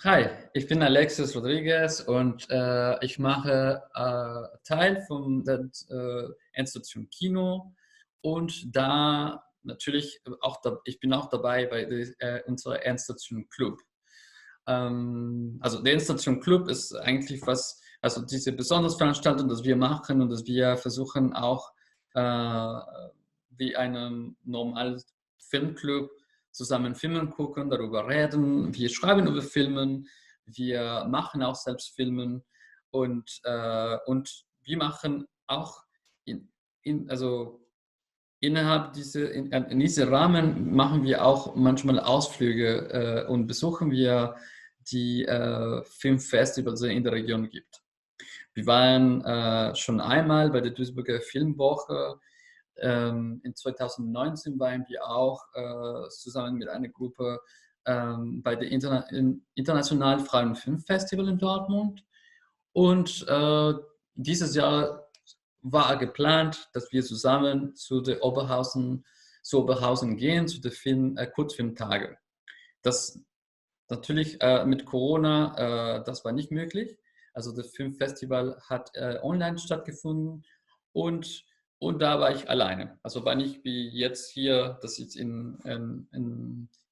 Hi, ich bin Alexis Rodriguez und ich mache Teil von der Endstation Kino und da natürlich ich bin auch dabei bei unserer Endstation Club. Also der Endstation Club ist eigentlich also diese besondere Veranstaltung, das wir machen und dass wir versuchen auch wie einen normalen Filmclub zusammen Filme gucken, darüber reden, wir schreiben über Filme, wir machen auch selbst Filme und wir machen auch also in diesem Rahmen machen wir auch manchmal Ausflüge und besuchen wir die Filmfestivals, die es in der Region gibt. Wir waren schon einmal bei der Duisburger Filmwoche. In 2019 waren wir auch zusammen mit einer Gruppe bei der Internationalen Freien Filmfestival in Dortmund. Und dieses Jahr war geplant, dass wir zusammen zu Oberhausen gehen, zu den Kurzfilmtagen. Das natürlich mit Corona, das war nicht möglich. Also das Filmfestival hat online stattgefunden und, und da war ich alleine. Also war nicht wie jetzt hier, dass ich in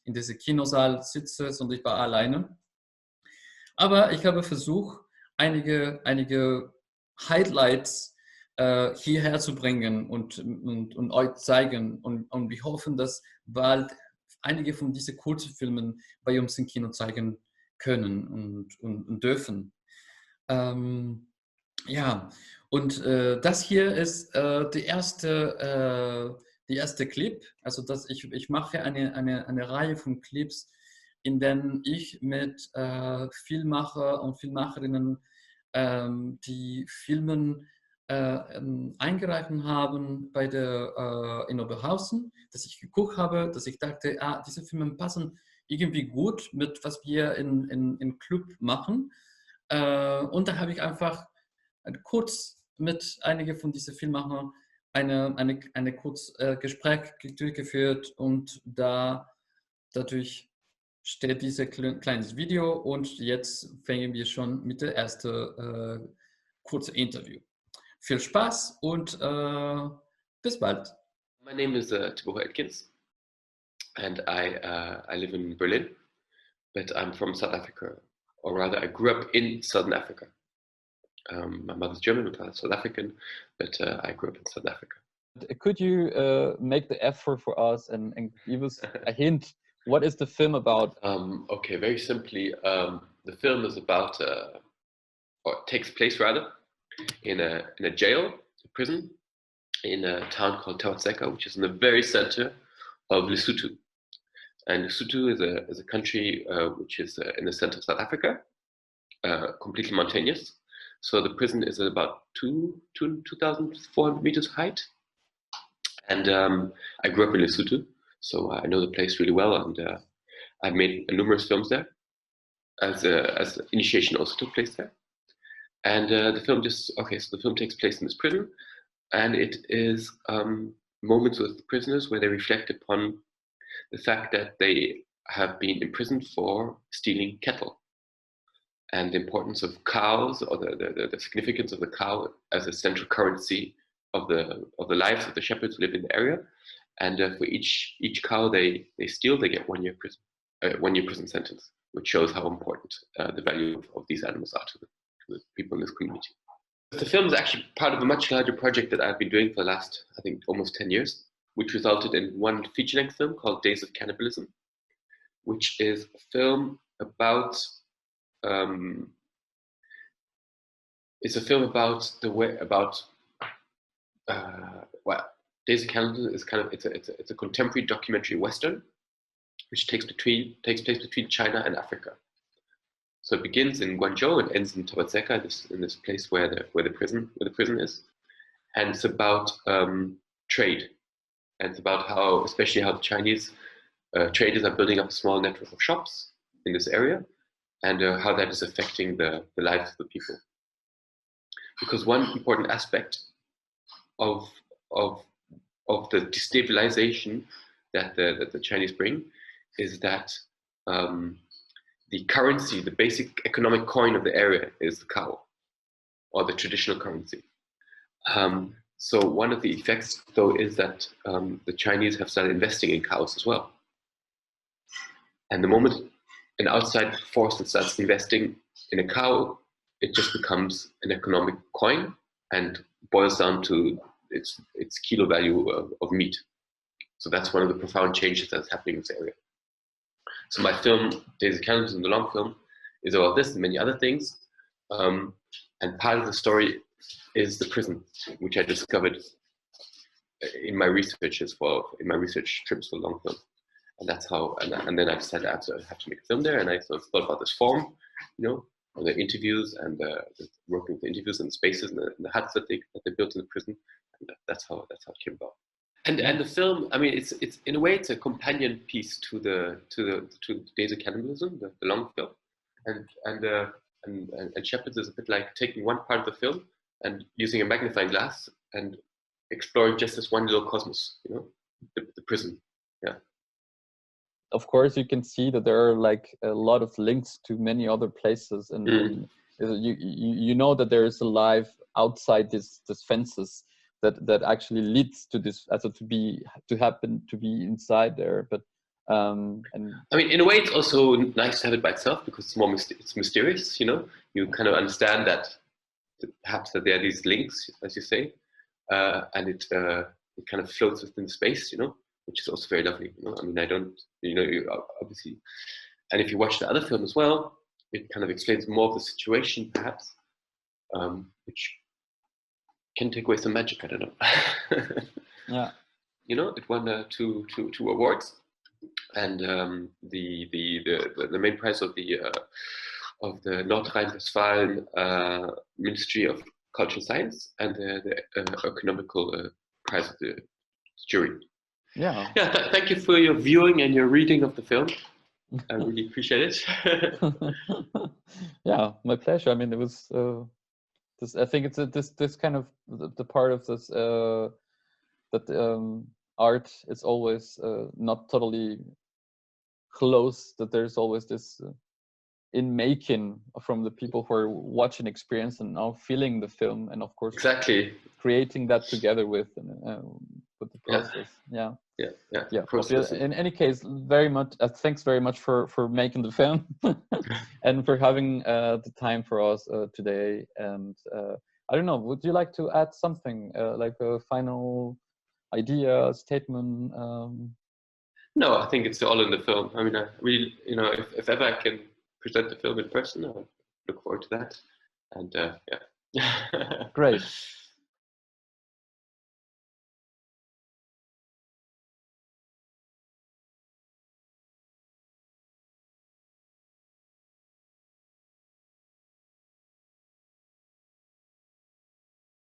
diesem Kinosaal sitze, sondern ich war alleine. Aber ich habe versucht, einige Highlights hierher zu bringen und euch zeigen. Und wir hoffen, dass bald einige von diesen Kurzfilmen bei uns im Kino zeigen können und dürfen. Ähm, ja, und das hier ist die erste Clip. Also ich mache eine Reihe von Clips, in denen ich mit Filmemacher und Filmemacherinnen die Filmen eingereicht haben in Oberhausen, dass ich geguckt habe, dass ich dachte, diese Filme passen irgendwie gut mit, was wir im Club machen. Und da habe ich einfach kurz mit einigen von diesen Filmemachern eine kurz Gespräch durchgeführt und dadurch steht dieses kleines Video und jetzt fangen wir schon mit der ersten kurzen Interview. Viel Spaß und bis bald. My name is Teboho Edikts, and I live in Berlin, but I'm from South Africa, or rather, I grew up in Southern Africa. My mother's German, my father's South African, but I grew up in South Africa. Could you make the effort for us and give us a hint? What is the film about? Okay, very simply, the film is about, or takes place rather, in a jail, a prison, in a town called Teboho, which is in the very center of Lesotho. And Lesotho is a country which is in the center of South Africa, completely mountainous. So the prison is at about 2,400 meters height. And I grew up in Lesotho, so I know the place really well, and I've made numerous films there. As initiation also took place there. And the film so the film takes place in this prison, and it is moments with the prisoners where they reflect upon the fact that they have been imprisoned for stealing cattle, and the importance of cows, or the significance of the cow as a central currency of the lives of the shepherds who live in the area. And for each cow they steal, they get 1 year prison sentence, which shows how important the value of these animals are to the people in this community. The film is actually part of a much larger project that I've been doing for the last, I think, almost 10 years, which resulted in one feature-length film called Days of Cannibalism, which is a film about Days of Cannibalism is kind of it's a contemporary documentary western, which takes place between China and Africa. So it begins in Guangzhou and ends in Teboho, in this place where the prison is, and it's about trade, and it's about especially how the Chinese traders are building up a small network of shops in this area, and how that is affecting the lives of the people. Because one important aspect of the destabilization that the Chinese bring is that the currency, the basic economic coin of the area is the cow, or the traditional currency. So one of the effects, though, is that the Chinese have started investing in cows as well. And the moment an outside force that starts investing in a cow, it just becomes an economic coin and boils down to its kilo value of meat. So that's one of the profound changes that's happening in this area. So my film, Days of Cannibalism, the long film, is about this and many other things. And part of the story is the prison, which I discovered in my researches in my research trips for the long film. And that's how, and then I decided I have to make a film there. And I sort of thought about this form, you know, and the interviews and working with the interviews and the spaces and the huts that they built in the prison. And that's how it came about. And the film, I mean, it's in a way it's a companion piece to the Days of Cannibalism, the long film, and Shepherds is a bit like taking one part of the film and using a magnifying glass and exploring just this one little cosmos, you know, the prison. Yeah. Of course, you can see that there are like a lot of links to many other places, and you know that there is a life outside this fences that actually leads to this, to happen to be inside there. But and I mean, in a way, it's also nice to have it by itself because it's more it's mysterious. You know, you kind of understand that perhaps that there are these links, as you say, and it kind of floats within space. You know, which is also very lovely. You know, I mean, you obviously, and if you watch the other film as well, it kind of explains more of the situation, perhaps, which can take away some magic. I don't know. Yeah. You know, it won two awards, and the main prize of the North Rhine-Westphalia Ministry of Culture and Science, and the economical prize of the jury. Yeah. Yeah. Thank you for your viewing and your reading of the film. I really appreciate it. Yeah, my pleasure. I mean, it was. I think it's this kind of the part of this that art is always not totally close. That there's always this in making from the people who are watching experience and now feeling the film, and of course exactly creating that together with the process. Yeah. In any case, very much thanks very much for making the film and for having the time for us today. And I don't know, would you like to add something like a final idea, statement? No, I think it's all in the film. I mean, I really, you know, if ever I can present the film in person, I'll look forward to that. And yeah. Great.